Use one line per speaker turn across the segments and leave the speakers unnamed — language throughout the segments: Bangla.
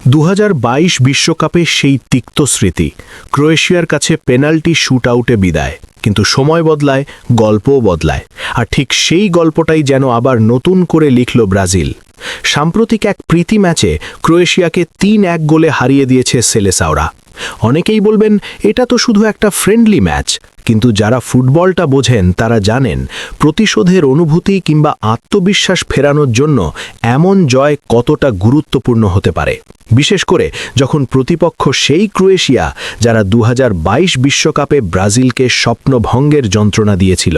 2022 বিশ্বকাপে সেই তিক্ত স্মৃতি ক্রোয়েশিয়ার কাছে পেনাল্টি শুট আউটে বিদায়, কিন্তু সময় বদলায়, গল্পও বদলায়। আর ঠিক সেই গল্পটাই যেন আবার নতুন করে লিখল ব্রাজিল। সাম্প্রতিক এক প্রীতি ম্যাচে ক্রোয়েশিয়াকে 3-1 গোলে হারিয়ে দিয়েছে সেলেসাওরা। অনেকেই বলবেন এটা তো শুধু একটা ফ্রেন্ডলি ম্যাচ, কিন্তু যারা ফুটবলটা বোঝেন তারা জানেন প্রতিশোধের অনুভূতি কিংবা আত্মবিশ্বাস ফেরানোর জন্য এমন জয় কতটা গুরুত্বপূর্ণ হতে পারে, বিশেষ করে যখন প্রতিপক্ষ সেই ক্রোয়েশিয়া যারা 2022 বিশ্বকাপে ব্রাজিলকে স্বপ্নভঙ্গের যন্ত্রণা দিয়েছিল।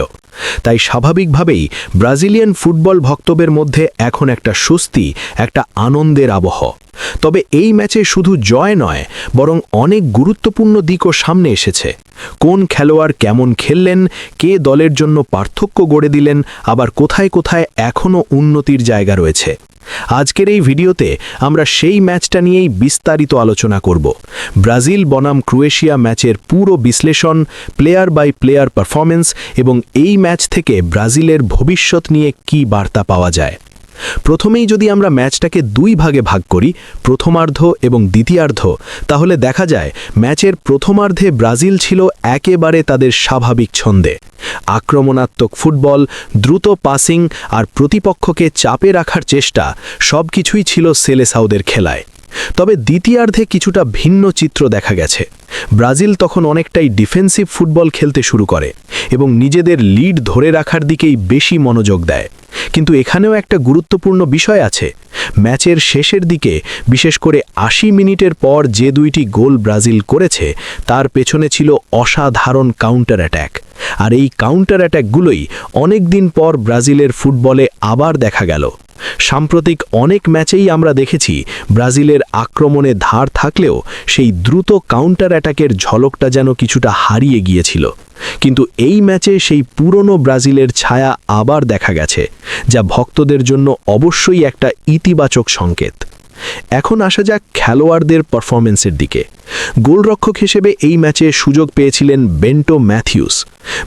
তাই স্বাভাবিকভাবেই ব্রাজিলিয়ান ফুটবল ভক্তদের মধ্যে এখন একটা স্বস্তি, একটা আনন্দের আবহ। তবে এই ম্যাচে শুধু জয় নয়, বরং অনেক গুরুত্বপূর্ণ দিকও সামনে এসেছে। কোন খেলোয়াড় কেমন খেললেন, কে দলের জন্য পার্থক্য গড়ে দিলেন, আবার কোথায় কোথায় এখনও উন্নতির জায়গা রয়েছে। আজকের এই ভিডিওতে আমরা সেই ম্যাচটা নিয়েই বিস্তারিত আলোচনা করব। ব্রাজিল বনাম ক্রোয়েশিয়া ম্যাচের পুরো বিশ্লেষণ, প্লেয়ার বাই প্লেয়ার পারফরম্যান্স এবং এই ম্যাচ থেকে ব্রাজিলের ভবিষ্যৎ নিয়ে কী বার্তা পাওয়া যায়। প্রথমেই যদি আমরা ম্যাচটাকে দুই ভাগে ভাগ করি, প্রথমার্ধ এবং দ্বিতীয়ার্ধ, তাহলে দেখা যায় ম্যাচের প্রথমার্ধে ব্রাজিল ছিল একেবারে তাদের স্বাভাবিক ছন্দে। আক্রমণাত্মক ফুটবল, দ্রুত পাসিং আর প্রতিপক্ষকে চাপে রাখার চেষ্টা সবকিছুই ছিল সেলেসাওদের খেলায়। তবে দ্বিতীয়ার্ধে কিছুটা ভিন্ন চিত্র দেখা গেছে। ব্রাজিল তখন অনেকটাই ডিফেন্সিভ ফুটবল খেলতে শুরু করে এবং নিজেদের লিড ধরে রাখার দিকেই বেশি মনোযোগ দেয়। কিন্তু এখানেও একটা গুরুত্বপূর্ণ বিষয় আছে। ম্যাচের শেষের দিকে, বিশেষ করে 80 মিনিটের পর যে দুইটি গোল ব্রাজিল করেছে, তার পেছনে ছিল অসাধারণ কাউন্টার অ্যাট্যাক। আর এই কাউন্টার অ্যাট্যাকগুলোই অনেক দিন পর ব্রাজিলের ফুটবলে আবার দেখা গেল। সাম্প্রতিক অনেক ম্যাচেই আমরা দেখেছি ব্রাজিলের আক্রমণে ধার থাকলেও সেই দ্রুত কাউন্টার অ্যাটাকের ঝলকটা যেন কিছুটা হারিয়ে গিয়েছিল। কিন্তু এই ম্যাচে সেই পুরনো ব্রাজিলের ছায়া আবার দেখা গেছে, যা ভক্তদের জন্য অবশ্যই একটা ইতিবাচক সংকেত। এখন আসা যাক খেলোয়াড়দের পারফরম্যান্সের দিকে। গোলরক্ষক হিসেবে এই ম্যাচে সুযোগ পেয়েছিলেন বেন্টো ম্যাথিউস।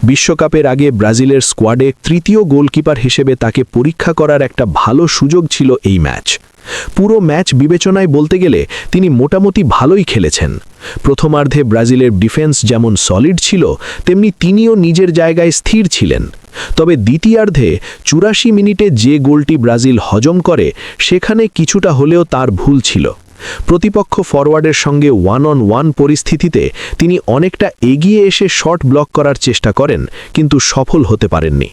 বিশ্বকাপের আগে ব্রাজিলের স্কোয়াডে তৃতীয় গোলকিপার হিসেবে তাকে পরীক্ষা করার একটা ভালো সুযোগ ছিল এই ম্যাচ। পুরো ম্যাচ বিবেচনায় বলতে গেলে তিনি মোটামুটি ভালোই খেলেছেন। প্রথমার্ধে ব্রাজিলের ডিফেন্স যেমন সলিড ছিল, তেমনি তিনিও নিজের জায়গায় স্থির ছিলেন। তবে দ্বিতীয়ার্ধে 84 মিনিটে যে গোলটি ব্রাজিল হজম করে, সেখানে কিছুটা হলেও তার ভুল ছিল। প্রতিপক্ষ ফরওয়ার্ডের সঙ্গে 1-on-1 পরিস্থিতিতে তিনি অনেকটা এগিয়ে এসে শট ব্লক করার চেষ্টা করেন, কিন্তু সফল হতে পারেননি।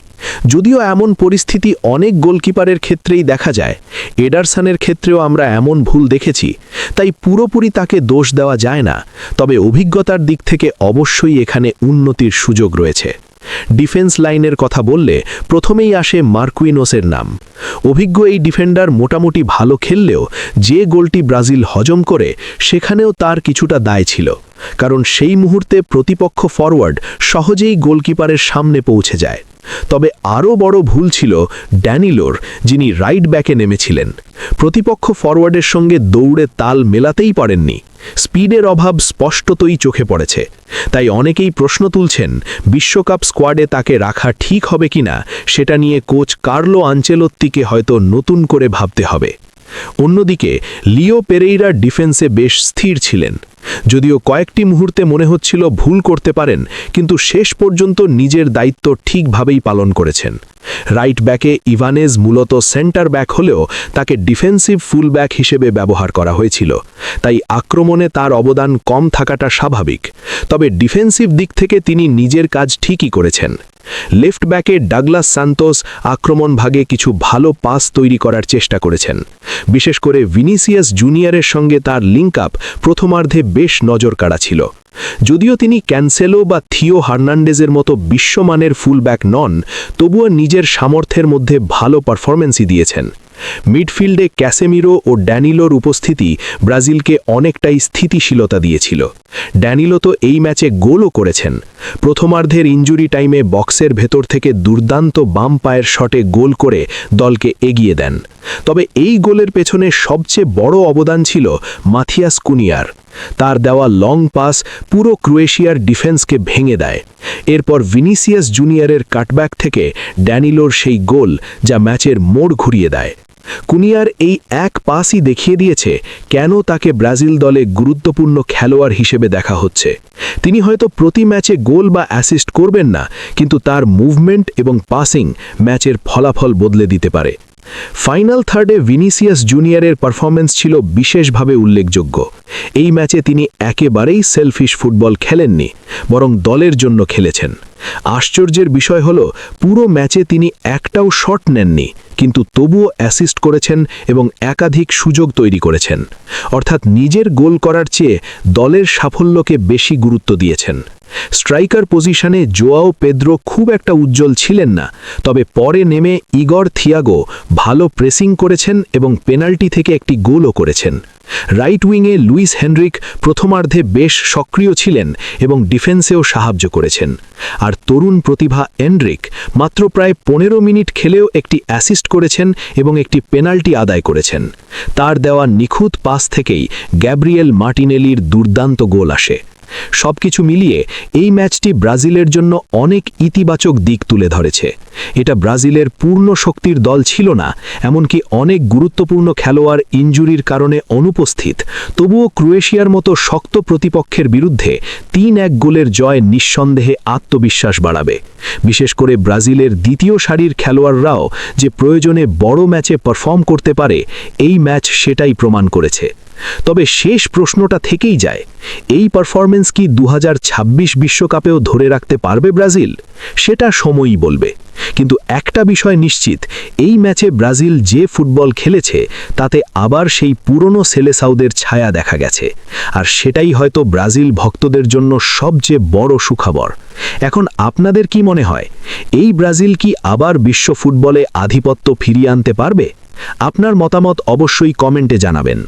যদিও এমন পরিস্থিতি অনেক গোলকিপারের ক্ষেত্রেই দেখা যায়, এডারসনের ক্ষেত্রেও আমরা এমন ভুল দেখেছি, তাই পুরোপুরি তাকে দোষ দেওয়া যায় না। তবে অভিজ্ঞতার দিক থেকে অবশ্যই এখানে উন্নতির সুযোগ রয়েছে। ডিফেন্স লাইনের কথা বললে প্রথমেই আসে মার্কুইনোসের নাম। অভিজ্ঞ এই ডিফেন্ডার মোটামুটি ভালো খেললেও যে গোলটি ব্রাজিল হজম করে, সেখানেও তার কিছুটা দায় ছিল, কারণ সেই মুহূর্তে প্রতিপক্ষ ফরওয়ার্ড সহজেই গোলকিপারের সামনে পৌঁছে যায়। তবে আরও বড় ভুল ছিল ড্যানিলোর, যিনি রাইট ব্যাকে নেমেছিলেন। প্রতিপক্ষ ফরওয়ার্ডের সঙ্গে দৌড়ে তাল মেলাতেই পারেননি। স্পিডের অভাব স্পষ্টতই চোখে পড়েছে। তাই অনেকেই প্রশ্ন তুলছেন বিশ্বকাপ স্কোয়াডে তাকে রাখা ঠিক হবে কিনা, সেটা নিয়ে কোচ কার্লো আনচেলোত্তিকে হয়তো নতুন করে ভাবতে হবে। অন্যদিকে লিও পেরেইরা ডিফেন্সে বেশ স্থির ছিলেন। যদিও কয়েকটি মুহূর্তে মনে হচ্ছিল ভুল করতে পারেন, কিন্তু শেষ পর্যন্ত নিজের দায়িত্ব ঠিকভাবেই পালন করেছেন। রাইট ব্যাকে ইভানেজ মূলত সেন্টার ব্যাক হলেও তাকে ডিফেন্সিভ ফুল ব্যাক হিসেবে ব্যবহার করা হয়েছিল, তাই আক্রমণে তার অবদান কম থাকাটা স্বাভাবিক। তবে ডিফেন্সিভ দিক থেকে তিনি নিজের কাজ ঠিকই করেছেন। লেফট ব্যাকে ডাগলাস সান্তোস আক্রমণ ভাগে কিছু ভালো পাস তৈরি করার চেষ্টা করেছেন। বিশেষ করে ভিনিসিয়াস জুনিয়রের সঙ্গে তার লিঙ্ক আপ প্রথমার্ধে বেশ নজরকাড়া ছিল। যদিও তিনি ক্যানসেলো বা থিও হার্নান্ডেজের মতো বিশ্বমানের ফুলব্যাক নন, তবুও নিজের সামর্থ্যের মধ্যে ভালো পারফরম্যান্সই দিয়েছেন। মিডফিল্ডে ক্যাসেমিরো ও ড্যানিলোর উপস্থিতি ব্রাজিলকে অনেকটাই স্থিতিশীলতা দিয়েছিল। ড্যানিলো তো এই ম্যাচে গোলও করেছেন। প্রথমার্ধের ইনজুরি টাইমে বক্সের ভেতর থেকে দুর্দান্ত বাম পায়ের শটে গোল করে দলকে এগিয়ে দেন। তবে এই গোলের পেছনে সবচেয়ে বড় অবদান ছিল মাথিয়াস কুনিয়ার। তার দেওয়া লং পাস পুরো ক্রোয়েশিয়ার ডিফেন্সকে ভেঙে দেয়। এরপর ভিনিসিয়াস জুনিয়রের কাটব্যাক থেকে ড্যানিলোর সেই গোল, যা ম্যাচের মোড় ঘুরিয়ে দেয়। কুনিয়ার এই এক পাসই দেখিয়ে দিয়েছে কেন তাকে ব্রাজিল দলে গুরুত্বপূর্ণ খেলোয়াড় হিসেবে দেখা হচ্ছে। তিনি হয়তো প্রতি ম্যাচে গোল বা অ্যাসিস্ট করবেন না, কিন্তু তার মুভমেন্ট এবং পাসিং ম্যাচের ফলাফল বদলে দিতে পারে। ফাইনাল থার্ডে ভিনিসিয়াস জুনিয়রের পারফরম্যান্স ছিল বিশেষভাবে উল্লেখযোগ্য। এই ম্যাচে তিনি একেবারেই সেলফিশ ফুটবল খেলেননি, বরং দলের জন্য খেলেছেন। আশ্চর্যের বিষয় হল, পুরো ম্যাচে তিনি একটাও শট নেননি, কিন্তু তবুও অ্যাসিস্ট করেছেন এবং একাধিক সুযোগ তৈরি করেছেন। অর্থাৎ নিজের গোল করার চেয়ে দলের সাফল্যকে বেশি গুরুত্ব দিয়েছেন। স্ট্রাইকার পজিশনে জোয়াও পেদ্রো খুব একটা উজ্জ্বল ছিলেন না, তবে পরে নেমে ইগর থিয়াগো ভালো প্রেসিং করেছেন এবং পেনাল্টি থেকে একটি গোলও করেছেন। রাইট উইংয়ে লুইস হেনরিক প্রথমার্ধে বেশ সক্রিয় ছিলেন এবং ডিফেন্সেও সাহায্য করেছেন। আর তরুণ প্রতিভা এনরিক মাত্র প্রায় 15 মিনিট খেলেও একটি অ্যাসিস্ট করেছেন এবং একটি পেনাল্টি আদায় করেছেন। তার দেওয়া নিখুঁত পাস থেকেই গ্যাব্রিয়েল মার্টিনেলির দুর্দান্ত গোল আসে। সবকিছু মিলিয়ে এই ম্যাচটি ব্রাজিলের জন্য অনেক ইতিবাচক দিক তুলে ধরেছে। এটা ব্রাজিলের পূর্ণ শক্তির দল ছিল না, এমনকি অনেক গুরুত্বপূর্ণ খেলোয়াড় ইনজুরির কারণে অনুপস্থিত। তবুও ক্রোয়েশিয়ার মতো শক্ত প্রতিপক্ষের বিরুদ্ধে 3-1 গোলের জয় নিঃসন্দেহে আত্মবিশ্বাস বাড়াবে। বিশেষ করে ব্রাজিলের দ্বিতীয় সারির খেলোয়াড়রাও যে প্রয়োজনে বড় ম্যাচে পারফর্ম করতে পারে, এই ম্যাচ সেটাই প্রমাণ করেছে। তবে শেষ প্রশ্নটা থেকেই যায়, এই পারফরম্যান্স কি 2026 বিশ্বকাপেও ধরে রাখতে পারবে ব্রাজিল? সেটা সময়ই বলবে। কিন্তু একটা বিষয় নিশ্চিত, এই ম্যাচে ব্রাজিল যে ফুটবল খেলেছে তাতে আবার সেই পুরনো সেলেসাউদের ছায়া দেখা গেছে। আর সেটাই হয়তো ব্রাজিল ভক্তদের জন্য সবচেয়ে বড় সুখবর। এখন আপনাদের কি মনে হয়, এই ব্রাজিল কি আবার বিশ্ব ফুটবলে আধিপত্য ফিরিয়ে আনতে পারবে? আপনার মতামত অবশ্যই কমেন্টে জানাবেন।